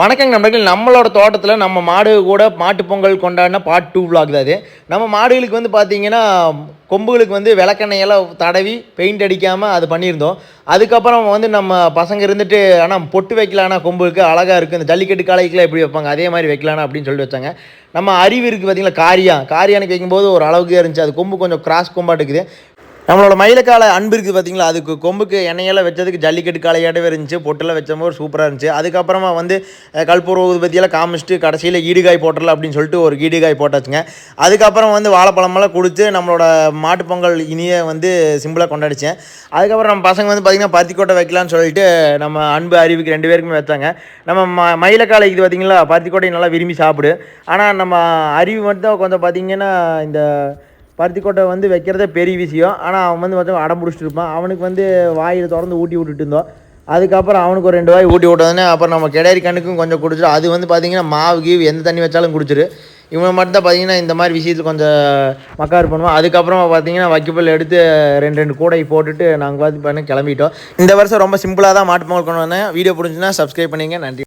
வணக்கங்க நண்பர்கள். நம்மளோட தோட்டத்தில் நம்ம மாடு கூட மாட்டுப் பொங்கல் கொண்டாடின பார்ட் 2 vlog தான் அது. நம்ம மாடுகளுக்கு வந்து பார்த்தீங்கன்னா கொம்புகளுக்கு வந்து விளக்கெண்ணெயெல்லாம் தடவி பெயிண்ட் அடிக்காமல் அது பண்ணியிருந்தோம். அதுக்கப்புறம் வந்து நம்ம பசங்க இருந்துட்டு ஆனால் பொட்டு வைக்கலான்னா கொம்புக்கு அழகாக இருக்குது, இந்த ஜல்லிக்கட்டு காளைக்கெலாம் எப்படி வைப்பாங்க அதே மாதிரி வைக்கலானா அப்படின்னு சொல்லிட்டு வச்சாங்க. நம்ம அறிவு இருக்குது பார்த்தீங்களா, காரியானுக்கு வைக்கும்போது ஒரு அளவுக்கு இருந்துச்சு. அது கொம்பு கொஞ்சம் கிராஸ் கொம்பாட்டு இருக்குது. நம்மளோட மயிலக்கால அன்பு இருக்குது பார்த்தீங்களா, அதுக்கு கொம்புக்கு எண்ணெயெல்லாம் வச்சதுக்கு ஜல்லிக்கட்டு காளையாட்டவே இருந்துச்சு. பொட்டெல்லாம் வச்ச போது சூப்பராக இருந்துச்சு. அதுக்கப்புறமா வந்து கற்பூர ஊதுபத்தியெல்லாம் காமிச்சிட்டு கடைசியில் ஈடுகாய் போட்டுடலாம் அப்படின்னு சொல்லிட்டு ஒரு ஈடுகாய் போட்டாச்சுங்க. அதுக்கப்புறம் வந்து வாழைப்பழமெல்லாம் கொடுத்து நம்மளோட மாட்டுப்பொங்கல் இனிய வந்து சிம்பிளாக கொண்டாடிச்சேன். அதுக்கப்புறம் நம்ம பசங்க வந்து பார்த்திங்கன்னா பருத்திக்கோட்டை வைக்கலான்னு சொல்லிட்டு நம்ம அன்பு அறிவுக்கு 2 பேருக்குமே வச்சாங்க. நம்ம மயிலக்காலை இது பார்த்திங்களா, பருத்திக்கோட்டை நல்லா விரும்பி சாப்பிடு. ஆனால் நம்ம அறிவு மட்டும் கொஞ்சம் பார்த்திங்கன்னா இந்த பருத்திக்கோட்டை வந்து வைக்கிறதே பெரிய விஷயம். ஆனால் அவன் வந்து பார்த்தா அடம் பிடிச்சிட்டு இருப்பான். அவனுக்கு வந்து வாயில் திறந்து ஊட்டி விட்டுட்டு இருந்தோம். அதுக்கப்புறம் அவனுக்கு ஒரு 2 வாய் ஊட்டி விட்டோன்னே அப்புறம் நம்ம கிடாரி கண்ணுக்கும் கொஞ்சம் குடிச்சிடும். அது வந்து பார்த்திங்கன்னா மாவு கீவு எந்த தண்ணி வச்சாலும் குடிச்சிரு. இவன் மட்டும் தான் பார்த்திங்கன்னா இந்த மாதிரி விஷயத்தில் கொஞ்சம் மக்கார் பண்ணுவான். அதுக்கப்புறமா பார்த்திங்கன்னா வைக்கப்புல் எடுத்து 2 கூடை போட்டுட்டு நாங்கள் பார்த்து பண்ணி கிளம்பிட்டோம். இந்த வருஷம் ரொம்ப சிம்பிளாக தான் மாட்டு பொங்கல் கொண்டு வந்தேன். வீடியோ பிடிச்சுன்னா சப்ஸ்கிரைப் பண்ணிங்க. நன்றி.